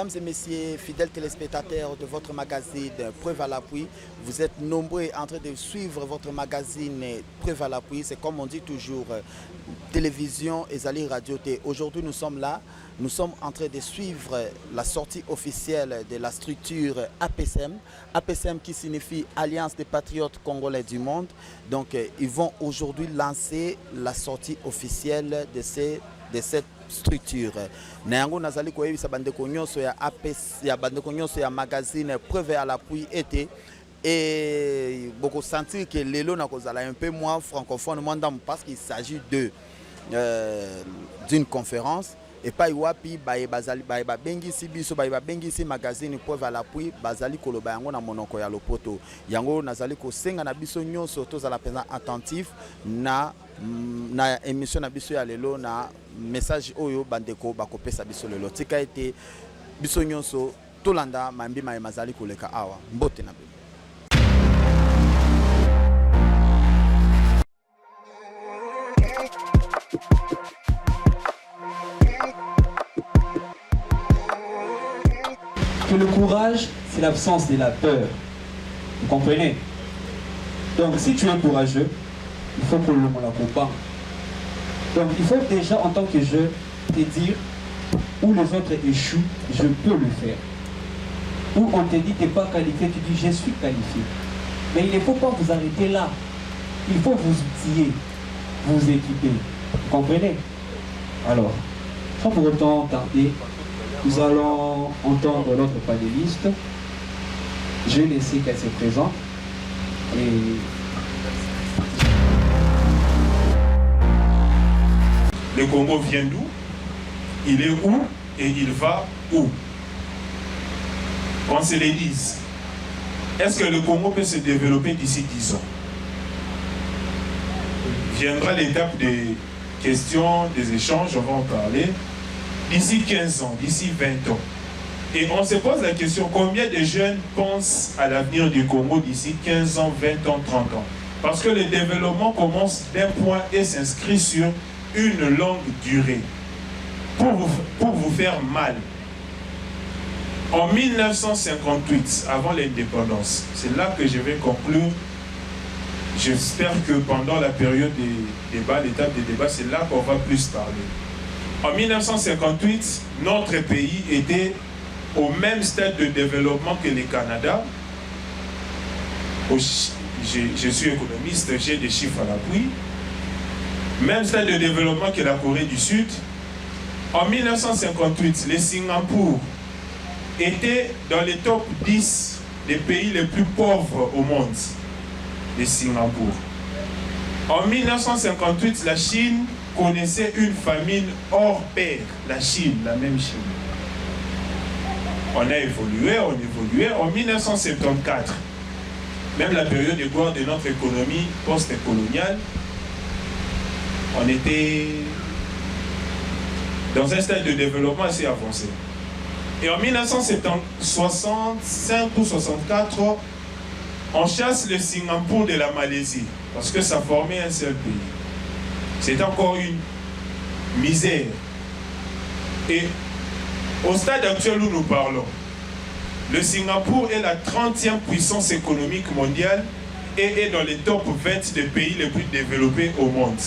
Mesdames et messieurs, fidèles téléspectateurs de votre magazine Preuve à l'appui, vous êtes nombreux en train de suivre votre magazine Preuve à l'appui. C'est comme on dit toujours, télévision et Zali Radio T. Aujourd'hui, nous sommes là, nous sommes en train de suivre la sortie officielle de la structure APSM. APSM qui signifie Alliance des Patriotes Congolais du Monde. Donc, ils vont aujourd'hui lancer la sortie officielle de cette structure. Nayango nazali koyebisa bandeko nyonso ya APS ya bandeko nyonso ya magazine Preuve à l'appui été et beaucoup sentir que lelo na kozala un peu moins francophone parce qu'il s'agit de d'une conférence et pas iwapi bazali bengisi biso bengisi magazine Preuve à l'appui bazali koloba yango na monoko ya lopoto yango nazali ko senga na biso nyonso tozala pena attentif na émission na biso ya lelo na message oyo bandeko bakopesa biso lelo tika ete biso nyonso tolanda mambi mazali koleka awa mbote na biso. Que le courage, c'est l'absence de la peur. Vous comprenez? Donc si tu es courageux, il faut que l'on la comprenne. Donc il faut déjà en tant que jeune te dire où les autres échouent, je peux le faire. Où on te dit tu n'es pas qualifié, tu dis je suis qualifié. Mais il ne faut pas vous arrêter là. Il faut vous outiller, vous équiper. Vous comprenez? Alors, sans pour autant tarder, nous allons entendre notre panéliste. Je vais laisser qu'elle se présente. Et le Congo vient d'où? Il est où? Et il va où? Qu'on se le dise. Est-ce que le Congo peut se développer d'ici 10 ans? Viendra l'étape des questions, des échanges, on va en parler. D'ici 15 ans, d'ici 20 ans. Et on se pose la question, combien de jeunes pensent à l'avenir du Congo d'ici 15 ans, 20 ans, 30 ans? Parce que le développement commence d'un point et s'inscrit sur une longue durée. Pour vous faire mal. En 1958, avant l'indépendance, c'est là que je vais conclure. J'espère que pendant la période des débats, l'étape des débats, c'est là qu'on va plus parler. En 1958, notre pays était au même stade de développement que le Canada. Je suis économiste, j'ai des chiffres à l'appui. Même stade de développement que la Corée du Sud. En 1958, le Singapour était dans les top 10 des pays les plus pauvres au monde. Le Singapour. En 1958, la Chine connaissait une famine hors pair. La Chine, la même Chine. On a évolué, on évoluait. En 1974, même la période de gloire de notre économie post-coloniale, on était dans un stade de développement assez avancé. Et en 1965 ou 64, on chasse le Singapour de la Malaisie, parce que ça formait un seul pays. C'est encore une misère. Et au stade actuel où nous parlons, le Singapour est la 30e puissance économique mondiale et est dans les top 20 des pays les plus développés au monde.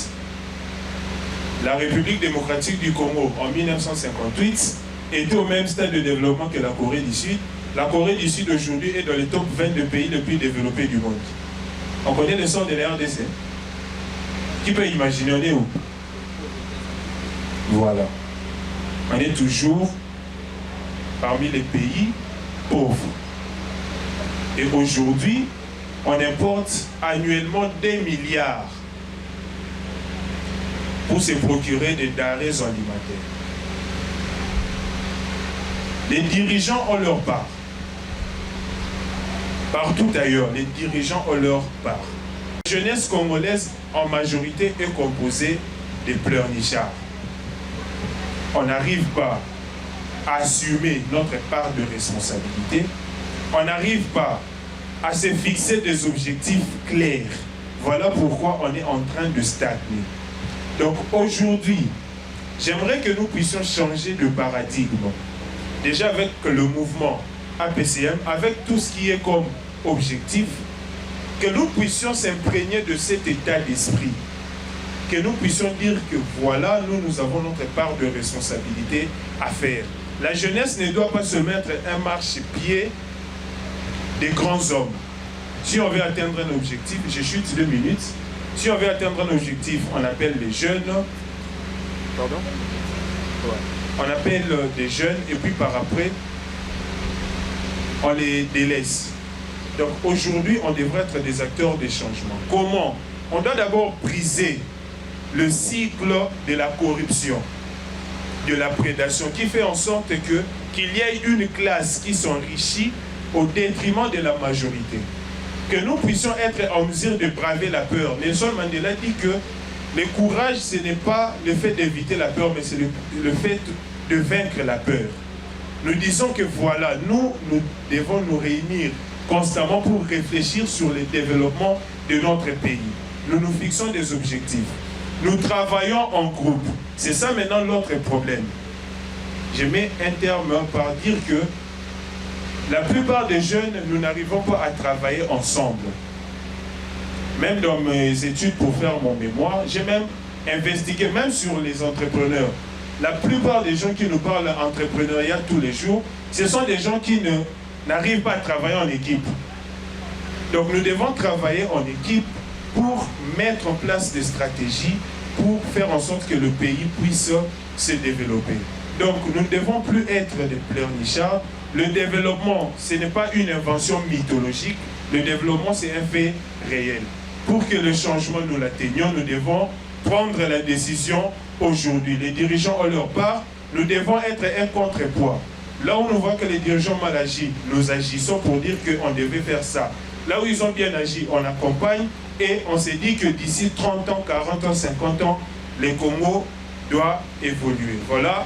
La République démocratique du Congo, en 1958, était au même stade de développement que la Corée du Sud. La Corée du Sud aujourd'hui est dans les top 20 des pays les plus développés du monde. On connaît le sort de la RDC. Qui peut imaginer, on est où? Voilà. On est toujours parmi les pays pauvres. Et aujourd'hui, on importe annuellement des milliards pour se procurer des denrées alimentaires. Les dirigeants ont leur part. Partout ailleurs, les dirigeants ont leur part. La jeunesse congolaise, en majorité, est composée de pleurnichards. On n'arrive pas à assumer notre part de responsabilité. On n'arrive pas à se fixer des objectifs clairs. Voilà pourquoi on est en train de stagner. Donc aujourd'hui, j'aimerais que nous puissions changer de paradigme. déjà avec le mouvement APCM, avec tout ce qui est comme objectif, que nous puissions s'imprégner de cet état d'esprit, que nous puissions dire que voilà, nous avons notre part de responsabilité à faire. La jeunesse ne doit pas se mettre un marchepied des grands hommes. Si on veut atteindre un objectif, je chute 2 minutes, si on veut atteindre un objectif, on appelle les jeunes, pardon, on appelle des jeunes et puis par après, on les délaisse. Donc aujourd'hui, on devrait être des acteurs des changements. Comment? On doit d'abord briser le cycle de la corruption, de la prédation, qui fait en sorte qu'il y ait une classe qui s'enrichit au détriment de la majorité. Que nous puissions être en mesure de braver la peur. Nelson Mandela dit que le courage, ce n'est pas le fait d'éviter la peur, mais c'est le fait de vaincre la peur. Nous disons que voilà, nous devons nous réunir constamment pour réfléchir sur le développement de notre pays. Nous nous fixons des objectifs. Nous travaillons en groupe. C'est ça maintenant l'autre problème. Je mets un terme par dire que la plupart des jeunes, nous n'arrivons pas à travailler ensemble. Même dans mes études pour faire mon mémoire, j'ai même investigué, même sur les entrepreneurs. La plupart des gens qui nous parlent d'entrepreneuriat tous les jours, ce sont des gens qui n'arrivent pas à travailler en équipe. Donc nous devons travailler en équipe pour mettre en place des stratégies pour faire en sorte que le pays puisse se développer. Donc nous ne devons plus être des pleurnichards. Le développement, ce n'est pas une invention mythologique. Le développement, c'est un fait réel. Pour que le changement, nous l'atteignions, nous devons prendre la décision aujourd'hui. Les dirigeants ont leur part. Nous devons être un contrepoids. Là où nous voyons que les dirigeants mal agissent, nous agissons pour dire qu'on devait faire ça. Là où ils ont bien agi, on accompagne et on s'est dit que d'ici 30 ans, 40 ans, 50 ans, les Congo doivent évoluer. Voilà.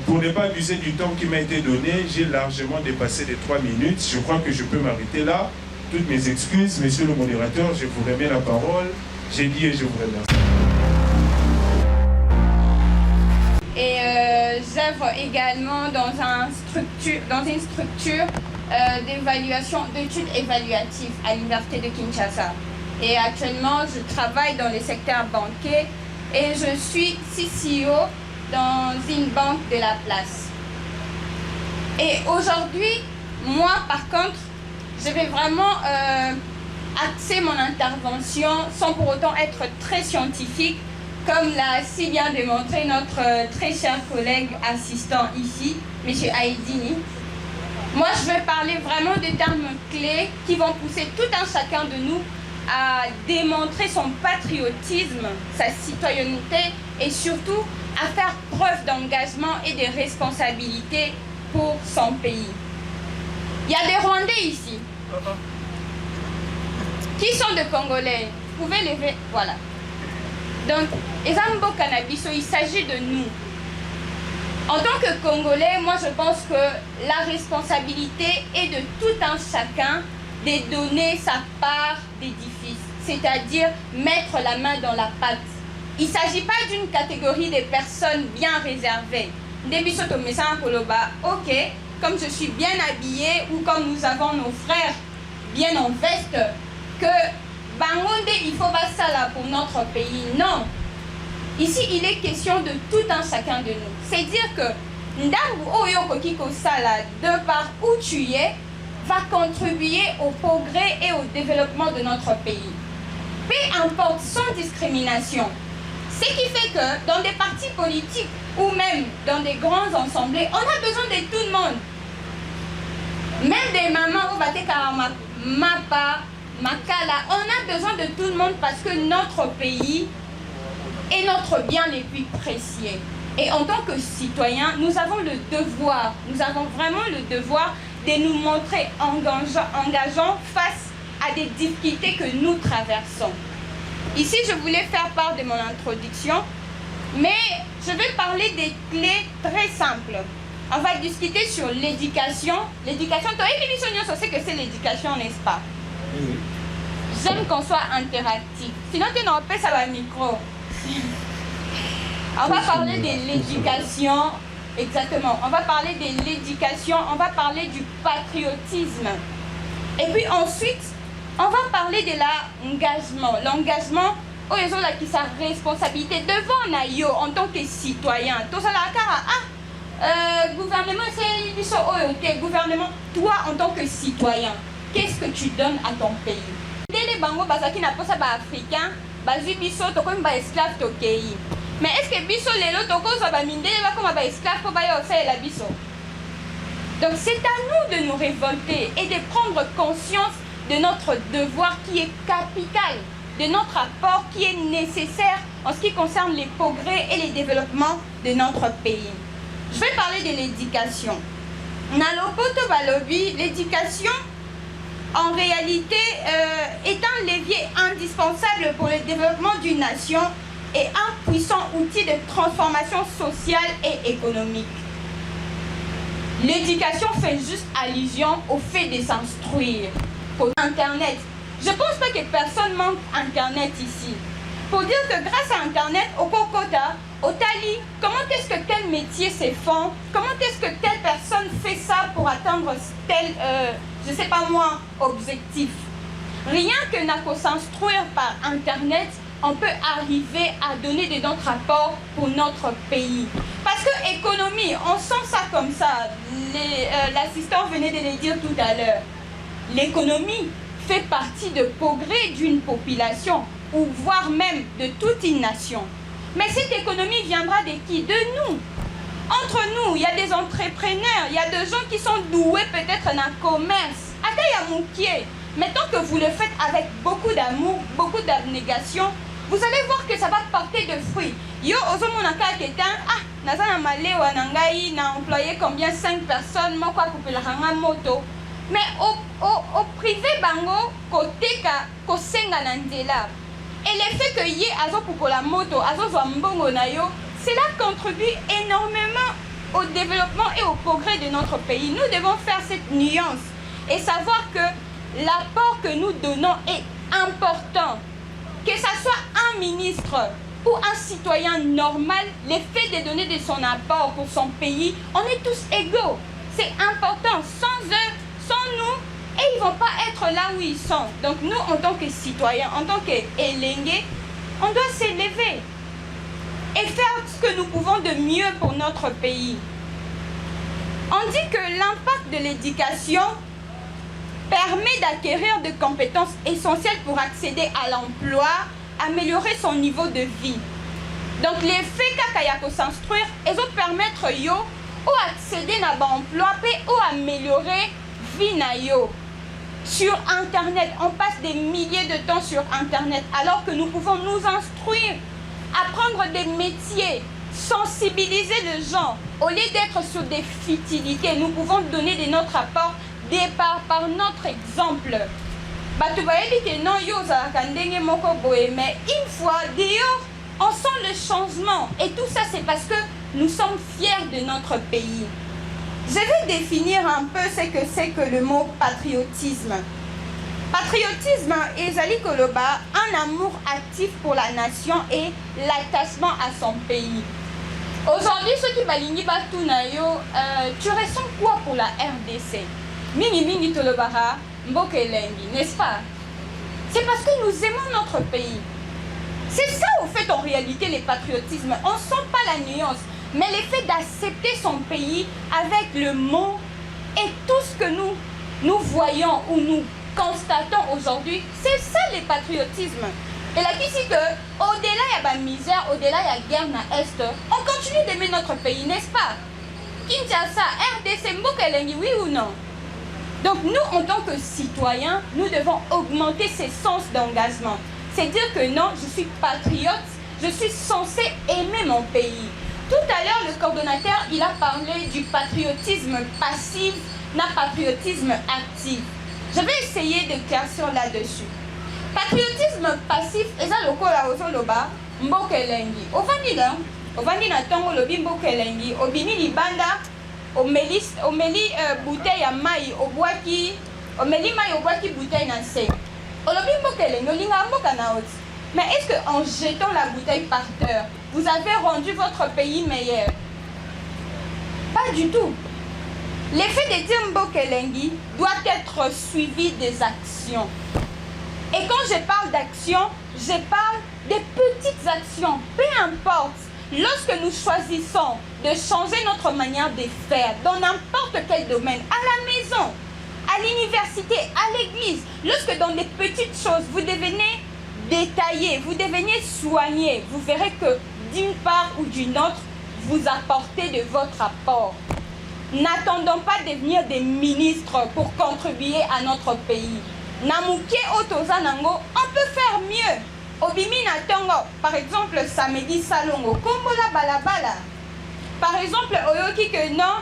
Pour ne pas abuser du temps qui m'a été donné, j'ai largement dépassé les 3 minutes. Je crois que je peux m'arrêter là. Toutes mes excuses, monsieur le modérateur, je vous remets la parole. J'ai dit et je vous remercie. Et j'œuvre également dans une structure d'évaluation, d'études évaluatives à l'Université de Kinshasa. Et actuellement, je travaille dans le secteur bancaire et je suis CCO dans une banque de la place. Et aujourd'hui, moi par contre, je vais vraiment axer mon intervention sans pour autant être très scientifique, comme l'a si bien démontré notre très cher collègue assistant ici, M. Aïdini. Moi, je vais parler vraiment des termes clés qui vont pousser tout un chacun de nous à démontrer son patriotisme, sa citoyenneté et surtout à faire preuve d'engagement et de responsabilité pour son pays. Il y a des Rwandais ici qui sont des Congolais. Vous pouvez lever, voilà. Donc, Ezambo Cannabis, il s'agit de nous. En tant que Congolais, moi je pense que la responsabilité est de tout un chacun de donner sa part d'édifice, c'est-à-dire mettre la main dans la pâte. Il ne s'agit pas d'une catégorie de personnes bien réservées. Ok, comme je suis bien habillée ou comme nous avons nos frères bien en veste, que Bangonde, il faut pas ça là pour notre pays. Non. Ici, il est question de tout un chacun de nous. C'est-à-dire que Ndambu Oyoko Kiko Sala, de par où tu es, va contribuer au progrès et au développement de notre pays. Peu importe, sans discrimination. Ce qui fait que dans des partis politiques ou même dans des grands assemblées, on a besoin de tout le monde. Même des mamans au Batekarama, Mapa, Makala, on a besoin de tout le monde parce que notre pays est notre bien le plus précieux. Et en tant que citoyens, nous avons le devoir, nous avons vraiment le devoir de nous montrer engageants face à des difficultés que nous traversons. Ici, je voulais faire part de mon introduction, mais je vais parler des clés très simples. On va discuter sur l'éducation. L'éducation, toi, on sait que c'est l'éducation, n'est-ce pas? Oui. J'aime qu'on soit interactif. Sinon, tu n'auras pas ça au micro. On va parler de l'éducation Exactement. On va parler de l'éducation, on va parler du patriotisme. Et puis ensuite, on va parler de l'engagement. L'engagement, ils ont sa responsabilité devant Nayo en tant que citoyen. Tout ça, gouvernement, c'est gouvernement, toi en tant que citoyen, qu'est-ce que tu donnes à ton pays? Dès les bango, bazaki na posa ba africain, bazi biso to comme ba esclave to kei. Mais est-ce que biso lelo to ko za ba mindele ba comme ba esclave ko ba yo ça la biso? Donc c'est à nous de nous révolter et de prendre conscience de notre devoir qui est capital, de notre apport qui est nécessaire en ce qui concerne les progrès et les développements de notre pays. Je vais parler de l'éducation. Nalopoto Balobi, l'éducation en réalité est un levier indispensable pour le développement d'une nation et un puissant outil de transformation sociale et économique. L'éducation fait juste allusion au fait de s'instruire. Pour Internet, je ne pense pas que personne manque Internet ici. Pour dire que grâce à Internet, au Kokota, au Tali, comment est-ce que tel métier se fait? Comment est-ce que telle personne fait ça pour atteindre tel, je ne sais pas moi, objectif? Rien que n'a qu'à s'instruire par Internet, on peut arriver à donner de notre apport pour notre pays. Parce que économie, on sent ça comme ça. L'assistant venait de le dire tout à l'heure. L'économie fait partie de progrès d'une population, ou voire même de toute une nation. Mais cette économie viendra de qui? De nous. Entre nous, il y a des entrepreneurs, il y a des gens qui sont doués peut-être dans le commerce. Mettons que vous le faites avec beaucoup d'amour, beaucoup d'abnégation, vous allez voir que ça va porter de fruits. Yo, ozomonaka ketan, nazana malewa nangai, na employé combien 5 personnes, moko populanga moto. Mais au privé bango, côté ko senga nandela. Et le fait que yé azo pour la moto, azo mbongo na yo, cela contribue énormément au développement et au progrès de notre pays. Nous devons faire cette nuance et savoir que l'apport que nous donnons est important. Que ce soit un ministre ou un citoyen normal, le fait de donner de son apport pour son pays, on est tous égaux. C'est important. Sans eux, sans nous, et ils ne vont pas être là où ils sont. Donc nous, en tant que citoyens, en tant qu'Elengue, on doit s'élever et faire ce que nous pouvons de mieux pour notre pays. On dit que l'impact de l'éducation permet d'acquérir des compétences essentielles pour accéder à l'emploi, améliorer son niveau de vie. Donc les faits qu'à s'instruire, ils vont permettre yo ou accéder à l'emploi ou améliorer vie na yo. Sur Internet, on passe des milliers de temps sur Internet alors que nous pouvons nous instruire, apprendre des métiers, sensibiliser les gens. Au lieu d'être sur des futilités, nous pouvons donner de notre apport par notre exemple. Mais une fois dehors, on sent le changement. Et tout ça, c'est parce que nous sommes fiers de notre pays. Je vais définir un peu ce que c'est que le mot patriotisme. Patriotisme est Zali Koloba, un amour actif pour la nation et l'attachement à son pays. Aujourd'hui, ceux qui balingi batunayo, tu ressens quoi pour la RDC? Mingi mingi tolobara, mbokelengi, n'est-ce pas? C'est parce que nous aimons notre pays. C'est ça au fait en réalité le patriotisme. On ne sent pas la nuance. Mais le fait d'accepter son pays avec le mot et tout ce que nous voyons ou nous constatons aujourd'hui, c'est ça le patriotisme. Et là, ici que au-delà il y a la misère, au-delà il y a guerre dans l'Est, on continue d'aimer notre pays, n'est-ce pas? Kinshasa, RDC, Mbokelengi, oui ou non? Donc nous, en tant que citoyens, nous devons augmenter ce sens d'engagement. C'est dire que non, je suis patriote, je suis censé aimer mon pays. Tout à l'heure, le coordonnateur, il a parlé du patriotisme passif, d'un patriotisme actif. Je vais essayer de d'éclaircir là-dessus. Patriotisme passif, et ça, le kola ozoloba, mbokelengi. Ovandi na tongo lobi mbokelengi, obini libanda, omeli bouteille à maï, omeli maï obwaki bouteille na se. Olobi mbokelengi, olinga mboka na oti. Mais est-ce qu'en jetant la bouteille par terre, vous avez rendu votre pays meilleur? Pas du tout. L'effet de dire Mbokelengi doit être suivi des actions. Et quand je parle d'action, je parle des petites actions. Peu importe, lorsque nous choisissons de changer notre manière de faire dans n'importe quel domaine, à la maison, à l'université, à l'église, lorsque dans des petites choses, vous devenez détaillé, vous devenez soigné, vous verrez que d'une part ou d'une autre, vous apportez de votre apport. N'attendons pas de devenir des ministres pour contribuer à notre pays. Namuke Otozanango, on peut faire mieux. Obimi Natongo, par exemple, samedi Salongo, Kombola Balabala. Par exemple, Oyoki que non,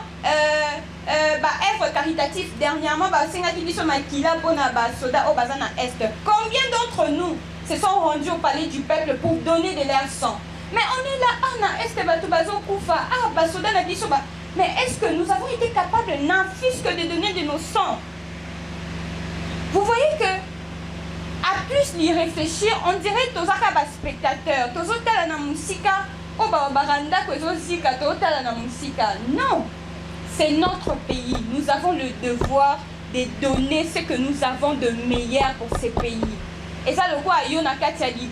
œuvre caritative, dernièrement, Singati Biso Makila Bona Soda Obazana Est. Combien d'entre nous se sont rendus au palais du peuple pour donner de leur sang? Mais on est là, Anna Est Batubazo Koufa, Basoda Nabisoba. Mais est-ce que nous avons été capables, n'infis que de donner de nos sangs? Vous voyez que, à plus y réfléchir, on dirait que les spectateurs, non, c'est notre pays. Nous avons le devoir de donner ce que nous avons de meilleur pour ce pays. Et ça, le quoi, il y a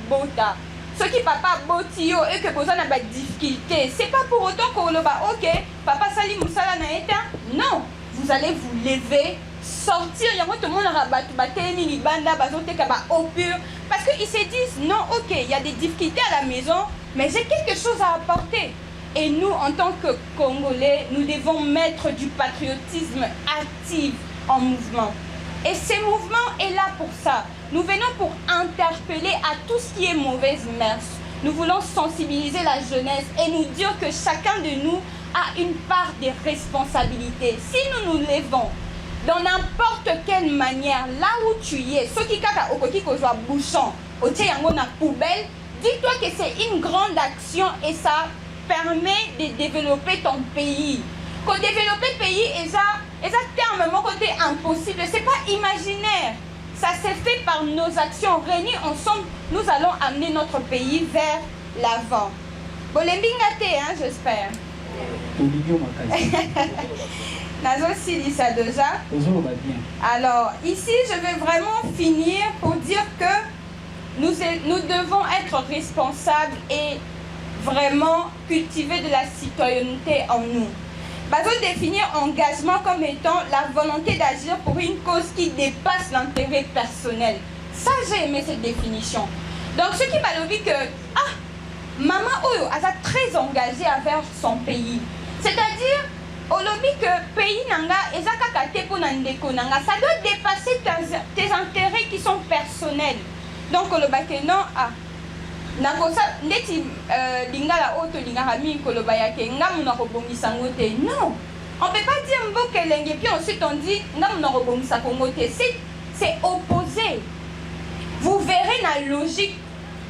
Bota. Ce qui papa botio et que besoin n'a pas de difficulté, c'est pas pour autant qu'on le bat, ok, papa sali moussala na eta. Non, vous allez vous lever, sortir, il y a tout le monde au pur, parce qu'ils se disent, non, ok, il y a des difficultés à la maison, mais j'ai quelque chose à apporter. Et nous, en tant que Congolais, nous devons mettre du patriotisme actif en mouvement. Et ce mouvement est là pour ça. Nous venons pour interpeller à tout ce qui est mauvaise mœurs. Nous voulons sensibiliser la jeunesse et nous dire que chacun de nous a une part de responsabilité. Si nous nous levons dans n'importe quelle manière, là où tu es, ceux qui kaka okoki kozwa bouchon, otie yango na poubelle, dis-toi que c'est une grande action et ça permet de développer ton pays. Quand développer le pays, et ça terme mon côté impossible, c'est pas imaginaire. Ça s'est fait par nos actions. Réunis ensemble, nous allons amener notre pays vers l'avant. Bolembingate, hein, j'espère. Nazo Sili ça déjà. Alors, ici, je vais vraiment finir pour dire que nous devons être responsables et vraiment cultiver de la citoyenneté en nous. Bazo définir engagement comme étant la volonté d'agir pour une cause qui dépasse l'intérêt personnel. Ça, j'ai aimé cette définition. Donc, ce qui m'a dit que, maman Oyo est très engagée envers son pays. C'est-à-dire, Olobi que pays nanga, ezaka kate pour nandeko nanga, ça doit dépasser tes intérêts qui sont personnels. Donc, Olobake non, nakosa ndeti lingala oto lingara mi koloba yake ngamu na kobongisa ngote. Non, on peut pas dire mbokelenge puis ensuite on dit ngamu na kobongisa kongote. C'est opposé. Vous verrez la logique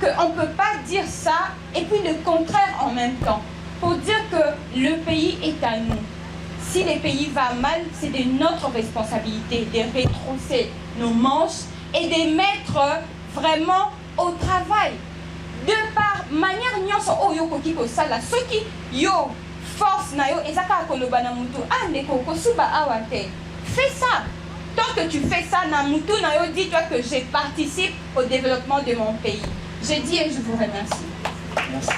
qu'on ne peut pas dire ça et puis le contraire en même temps. Pour dire que le pays est à nous. Si le pays va mal, c'est de notre responsabilité de retrousser nos manches et de mettre vraiment au travail. De par manière nyonso oyo koki kosala soki yo force na yo ezaka koloba na mutu ndeko kosuba awate. Fais ça. Tant que tu fais ça na mutu na yo, dis-toi que je participe au développement de mon pays. Je dis et je vous remercie. Merci.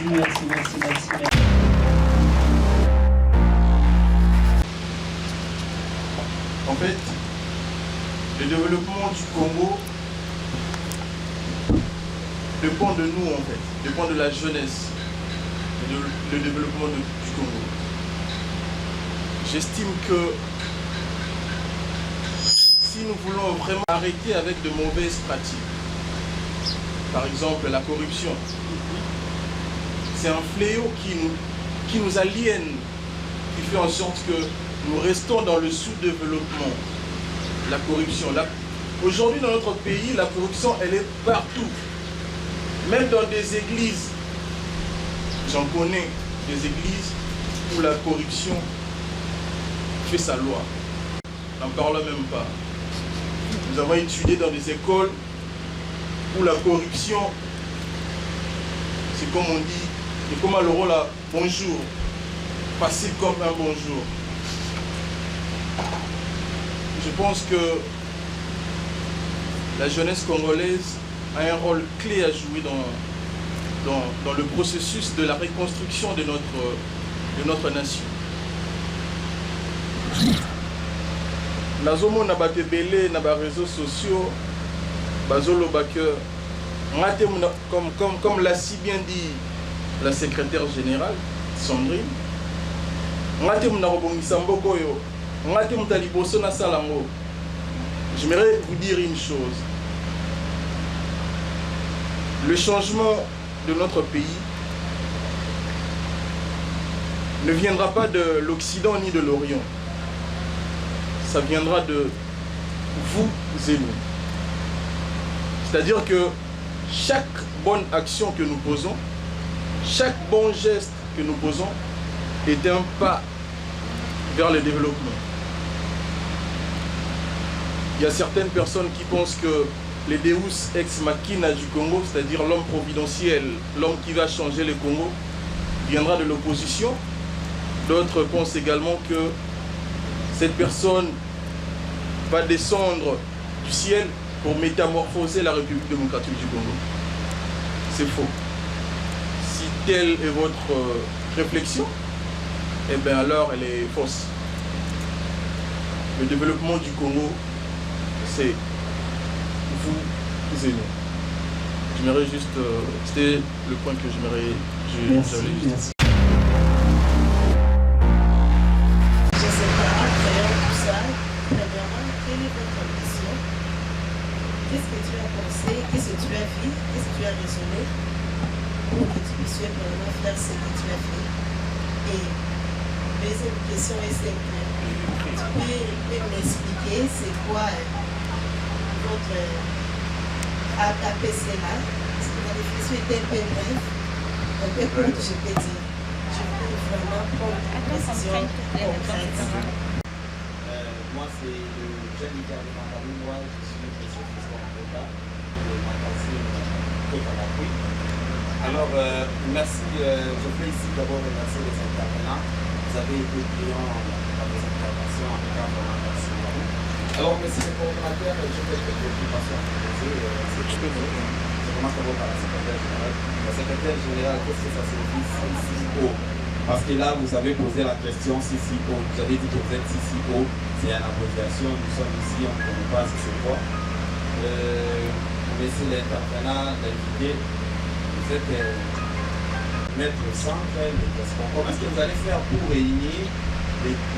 En fait, le développement du Congo dépend de nous, en fait, dépend de la jeunesse, le développement du Congo. J'estime que si nous voulons vraiment arrêter avec de mauvaises pratiques, par exemple la corruption, c'est un fléau qui nous aliène, qui fait en sorte que nous restons dans le sous-développement. La corruption. Aujourd'hui, dans notre pays, la corruption, elle est partout. Même dans des églises, j'en connais des églises où la corruption fait sa loi. N'en parlons même pas. Nous avons étudié dans des écoles où la corruption, c'est comme on dit, c'est comme le rôle à bonjour, facile comme un bonjour. Je pense que la jeunesse congolaise a un rôle clé à jouer dans le processus de la reconstruction de notre nation. Nazomona bato ebele na ba réseaux sociaux bazoloba que comme l'a si bien dit la secrétaire générale Sandrine, j'aimerais vous dire une chose. Le changement de notre pays ne viendra pas de l'Occident ni de l'Orient. Ça viendra de vous et nous. C'est-à-dire que chaque bonne action que nous posons, chaque bon geste que nous posons est un pas vers le développement. Il y a certaines personnes qui pensent que les Deus ex machina du Congo, c'est-à-dire l'homme providentiel, l'homme qui va changer le Congo, viendra de l'opposition. D'autres pensent également que cette personne va descendre du ciel pour métamorphoser la République démocratique du Congo. C'est faux. Si telle est votre réflexion, eh bien alors elle est fausse. Le développement du Congo, c'est vous et nous. J'aimerais juste... c'était le point que j'aimerais... Merci. Je ne sais pas, en créant tout ça, premièrement, quelle est votre ambition? Qu'est-ce que tu as pensé? Qu'est-ce que tu as fait? Qu'est-ce que tu as raisonné pour que tu puisses vraiment faire ce que tu as fait? Et deuxième question est simple. Tu peux m'expliquer c'est quoi votre APC là? Parce que la définition est un peu brève, un peu courte, je peux dire. Je veux vraiment prendre une précision concrète. Moi, c'est le jeune Ika de Mandarou. Moi, je suis le président de le magazine Prépa la Pluie. Alors, merci. Je fais ici d'abord remercier les intervenants. Vous avez été clients dans vos interventions, en tout cas, vraiment merci à vous. Alors, monsieur le coordonnateur, je fais quelques préoccupations à poser. C'est commence d'abord par la secrétaire générale. La secrétaire générale, qu'est-ce que ça signifie CCO? Parce que là, vous avez posé la question CCO. Vous avez dit que vous êtes CCO. C'est une abréviation. Nous sommes ici, on ne connaît pas ce que c'est quoi. Monsieur l'intervenant, l'invité, vous êtes maître au centre de transport. Comment est-ce que vous allez faire pour réunir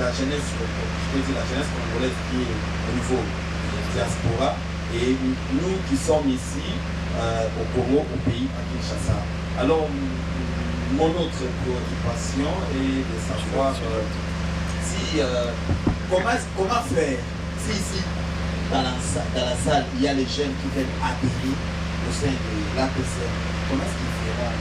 la jeunesse, je peux dire la jeunesse congolaise qui est au niveau de la diaspora et nous qui sommes ici au Congo, au pays, à Kinshasa? Alors, mon autre préoccupation est de savoir si, comment faire si ici, dans la salle, il y a les jeunes qui veulent adhérer au sein de l'APCM. Comment est-ce qu'ils feront?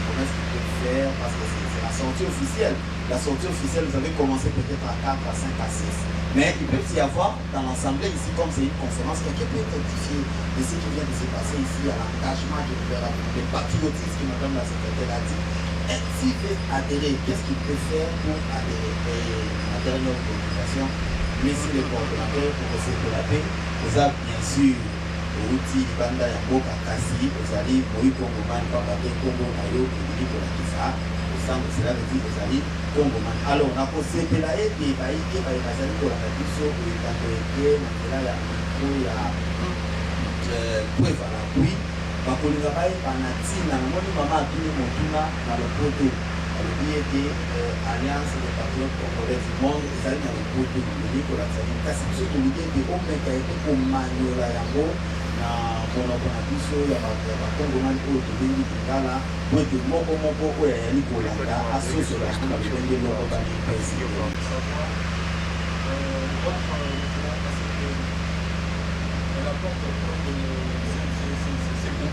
Comment est-ce qu'ils peuvent faire? Parce que c'est la sortie officielle. La sortie officielle, vous avez commencé peut-être à 4, à 5, à 6. Mais il peut y avoir dans l'Assemblée ici, comme c'est une conférence, quelqu'un peut être édifié de ce qui vient de se passer ici, à l'engagement le patriotisme que Madame la secrétaire a dit. S'il veut adhérer, qu'est-ce qu'il peut faire pour adhérer? Et ma dernière préoccupation, messieurs les coordonnateurs, pour essayer de la paix, vous avez bien sûr outil Banda ya Boka Kasi, vous allez Moï Congo Man, Pambate Congo Nayo, Kibili Kolakisa, au centre, cela veut dire vous allez Congo Man. Alors, on a posé Pelae, et Baïke, Baïkazali Kolakabiso, et Takoeke, Mandela ya Miko, ya Preuve à la Pluie, Bakolinga Baï, Panatina, Moni Mama Abini Motuna, dans le Poto, le BID, Alliance des Patriotes Congolais du Monde, ils allaient dans le Poto, Nicolas Tsani, Kasi, ce que l'idée de Omeka et de Omanyola Yango, na monoko na biso ya bakongomani oyo tobengi lingala po ete moko oyo ayali kolanda asosola mpona lolenge moko bamipesi.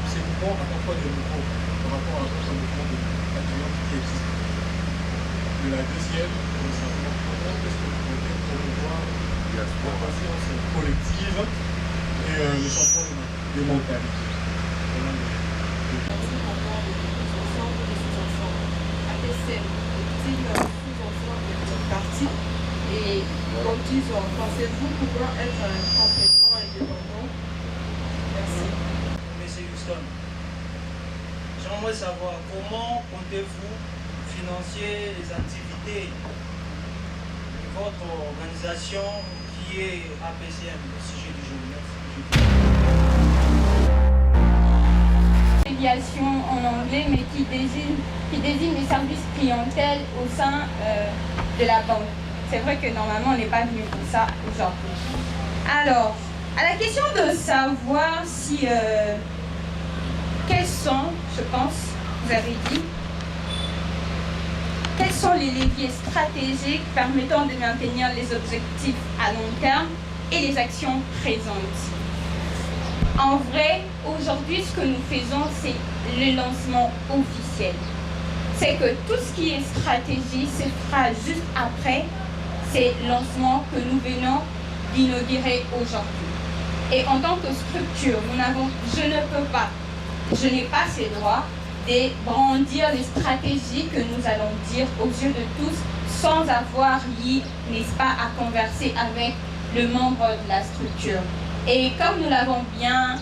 Ces mouvements apportent pas de nouveau par rapport à l'autre mouvement de patriotes qui existe. De la deuxième, c'est simplement qu'est-ce que vous pouvez promouvoir la conscience collective et le changement des mentalités. Et comme disent question. Pensez-vous pouvoir être compétent et indépendant? Merci. Monsieur Houston, j'aimerais savoir comment comptez-vous financer les activités de votre organisation qui est APCM, le sujet du jour. Médiation en anglais, mais qui désigne les services clientèle au sein de la banque. C'est vrai que normalement on n'est pas venu pour ça aujourd'hui. Alors, à la question de savoir si quels sont, je pense, vous avez dit, quels sont les leviers stratégiques permettant de maintenir les objectifs à long terme et les actions présentes. En vrai, aujourd'hui, ce que nous faisons, c'est le lancement officiel. C'est que tout ce qui est stratégie se fera juste après ces lancements que nous venons d'inaugurer aujourd'hui. Et en tant que structure, je n'ai pas ces droits de brandir les stratégies que nous allons dire aux yeux de tous sans avoir eu, n'est-ce pas, à converser avec le membre de la structure. Et comme nous l'avons bien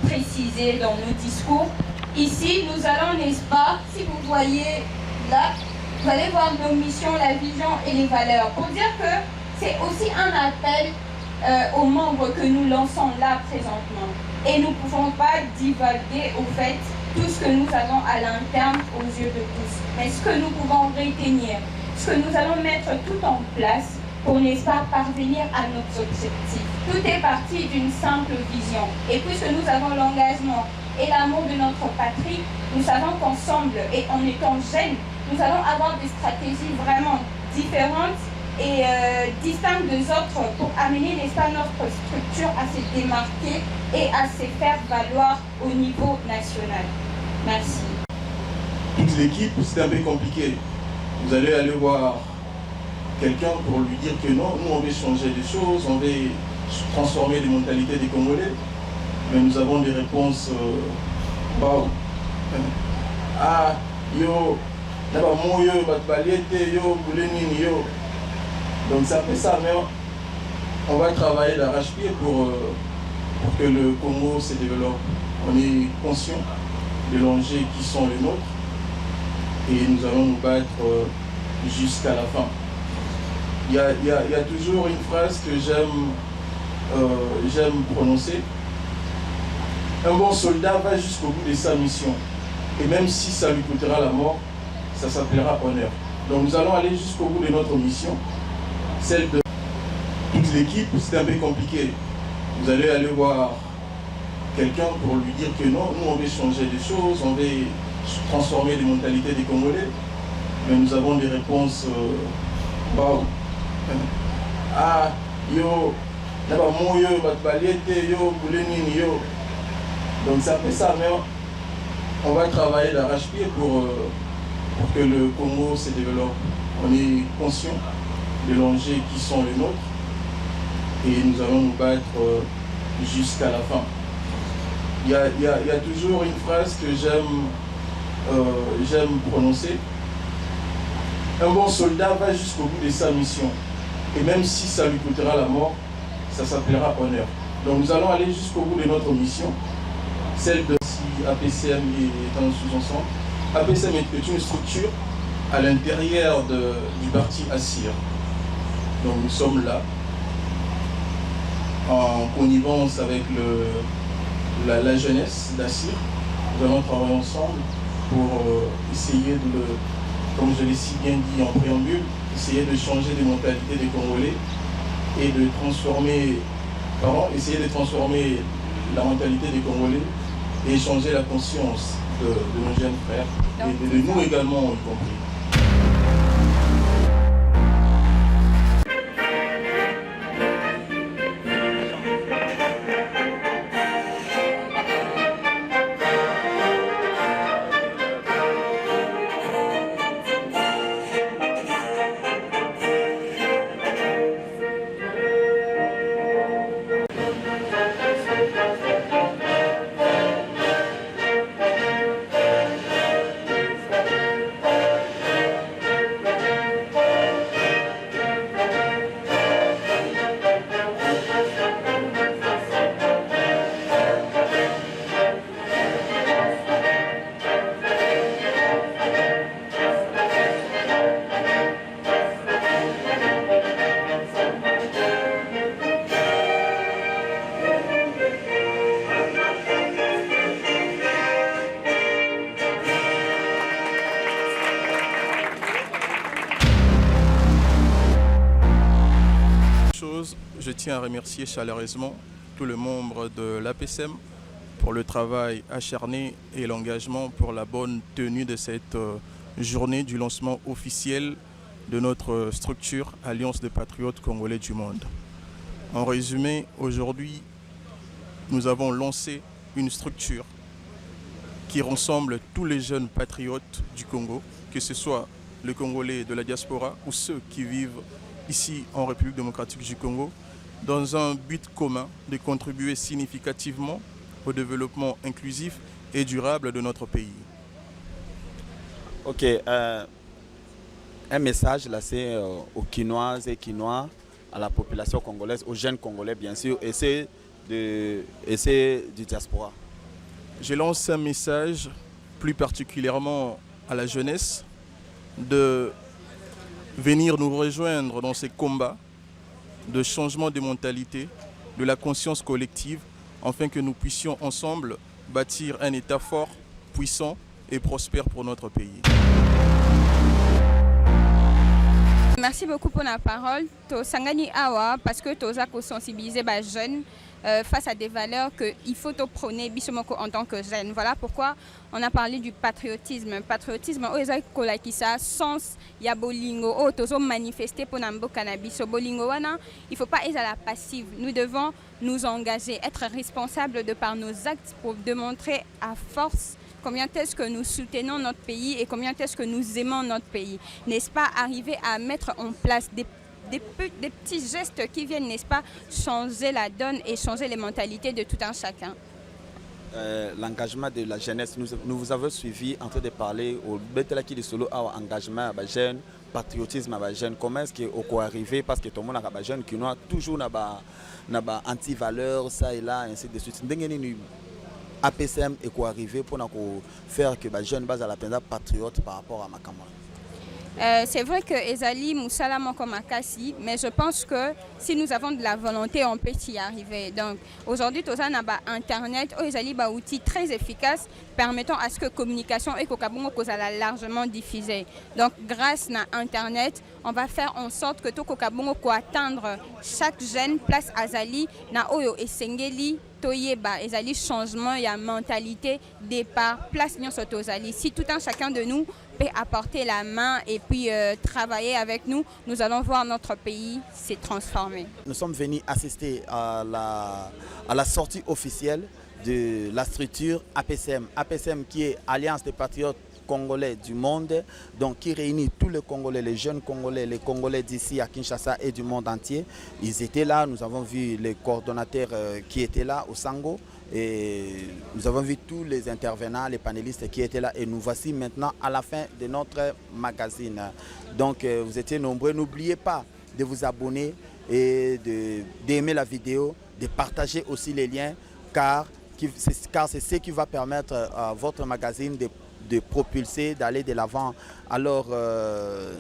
précisé dans nos discours, ici nous allons, n'est-ce pas, si vous voyez là, vous allez voir nos missions, la vision et les valeurs. Pour dire que c'est aussi un appel aux membres que nous lançons là présentement. Et nous ne pouvons pas divaguer au fait tout ce que nous avons à l'interne aux yeux de tous. Mais ce que nous pouvons retenir, ce que nous allons mettre tout en place pour, n'est-ce pas, parvenir à nos objectifs. Tout est parti d'une simple vision. Et puisque nous avons l'engagement et l'amour de notre patrie, nous savons qu'ensemble et en étant jeunes, nous allons avoir des stratégies vraiment différentes et distinctes des autres pour amener, n'est-ce pas, notre structure à se démarquer et à se faire valoir au niveau national. Merci. Toute l'équipe, c'est un peu compliqué. Vous allez aller voir quelqu'un pour lui dire que non, nous on veut changer des choses, on veut transformer les mentalités des Congolais, mais nous avons des réponses wow. Ah, yo, d'abord mon yo, yo, yo. Donc c'est un peu ça, mais on va travailler d'arrache-pied pour que le Congo se développe. On est conscient des dangers qui sont les nôtres et nous allons nous battre jusqu'à la fin. Il y a toujours une phrase que j'aime prononcer. Un bon soldat va jusqu'au bout de sa mission. Et même si ça lui coûtera la mort, ça s'appellera honneur. Donc nous allons aller jusqu'au bout de notre mission. Celle de toute l'équipe, c'est un peu compliqué. Vous allez aller voir quelqu'un pour lui dire que non, nous on veut changer des choses, on veut transformer les mentalités des Congolais, mais nous avons des réponses wow. Ah, yo, d'abord mon yo, yo, yo. Donc c'est un peu ça, mais on va travailler d'arrache-pied pour que le Congo se développe. On est conscient des dangers qui sont les nôtres et nous allons nous battre jusqu'à la fin. Il y a toujours une phrase que j'aime prononcer. Un bon soldat va jusqu'au bout de sa mission. Et même si ça lui coûtera la mort, ça s'appellera honneur. Donc nous allons aller jusqu'au bout de notre mission. Celle de si APCM est un sous-ensemble. APCM est une structure à l'intérieur du parti ASIR. Donc nous sommes là, en connivence avec la jeunesse d'ASIR. Nous allons travailler ensemble pour essayer de, comme je l'ai si bien dit en préambule, essayer de changer les mentalités des Congolais et de transformer, essayer de transformer la mentalité des Congolais et changer la conscience de nos jeunes frères et de nous également y compris. tiens à remercier chaleureusement tous les membres de l'APSM pour le travail acharné et l'engagement pour la bonne tenue de cette journée du lancement officiel de notre structure Alliance des Patriotes Congolais du Monde. En résumé, aujourd'hui, nous avons lancé une structure qui rassemble tous les jeunes patriotes du Congo, que ce soit les Congolais de la diaspora ou ceux qui vivent ici en République démocratique du Congo, dans un but commun de contribuer significativement au développement inclusif et durable de notre pays. Ok, un message lancé aux Quinoises et Quinois, à la population congolaise, aux jeunes Congolais bien sûr, et c'est du diaspora. Je lance un message plus particulièrement à la jeunesse de venir nous rejoindre dans ces combats de changement de mentalité, de la conscience collective, afin que nous puissions ensemble bâtir un État fort, puissant et prospère pour notre pays. Merci beaucoup pour la parole. Sangani Awa, parce que tu as sensibilisé les jeunes face à des valeurs qu'il faut prôner en tant que jeunes. Voilà pourquoi on a parlé du patriotisme. Patriotisme, qui ça sens ya bolingo, manifester pour nambo cannabis. Bolingo wana, il faut pas être à la passive. Nous devons nous engager, être responsables de par nos actes pour démontrer à force combien est-ce que nous soutenons notre pays et combien est-ce que nous aimons notre pays. N'est-ce pas arriver à mettre en place des petits gestes qui viennent, n'est-ce pas, changer la donne et changer les mentalités de tout un chacun. L'engagement de la jeunesse, nous vous avons suivi en train de parler au Betelaki de Solo, engagement à jeunes, patriotisme à jeunes. Comment est-ce qu'on peut arriver, parce que tout le monde a des jeunes qui ont toujours des anti-valeurs, ça et là, ainsi de suite. APSM est quoi arriver pour faire que les jeunes basent à la peine patriote par rapport à ma camarade. C'est vrai que Ezali Moussala Mokomakasi, mais je pense que si nous avons de la volonté, on peut y arriver. Donc aujourd'hui, tout ça, Internet, Ezali un outil très efficace permettant à ce que la communication et Kokabungo soit largement diffusée. Donc grâce à Internet, on va faire en sorte que tout Kokabungo peut atteindre chaque jeune place Azali na Oyo et Sengeli. Ezali changement, il y a mentalité, départ, place Nyonsotozali. Si tout un chacun de nous peut apporter la main et puis travailler avec nous, nous allons voir notre pays se transformer. Nous sommes venus assister à la sortie officielle de la structure APSM. APSM qui est Alliance des Patriotes Congolais du monde, donc qui réunit tous les Congolais, les jeunes Congolais, les Congolais d'ici à Kinshasa et du monde entier. Ils étaient là, nous avons vu les coordonnateurs qui étaient là au Sango et nous avons vu tous les intervenants, les panélistes qui étaient là et nous voici maintenant à la fin de notre magazine. Donc vous étiez nombreux, n'oubliez pas de vous abonner et d'aimer la vidéo, de partager aussi les liens car c'est ce qui va permettre à votre magazine de propulser, d'aller de l'avant. Alors,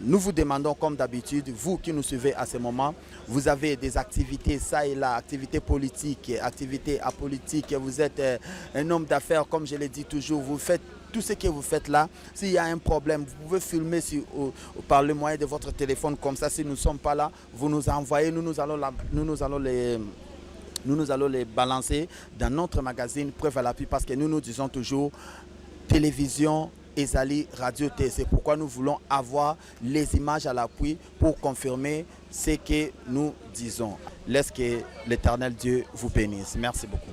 nous vous demandons, comme d'habitude, vous qui nous suivez à ce moment, vous avez des activités, ça et là, activités politiques, activités apolitiques, vous êtes un homme d'affaires, comme je l'ai dit toujours, vous faites tout ce que vous faites là. S'il y a un problème, vous pouvez filmer par le moyen de votre téléphone, comme ça, si nous ne sommes pas là, vous nous envoyez, nous allons les balancer dans notre magazine Preuve à l'appui, parce que nous disons toujours télévision, Ezali, radio T. C'est pourquoi nous voulons avoir les images à l'appui pour confirmer ce que nous disons. Laisse que l'Éternel Dieu vous bénisse. Merci beaucoup.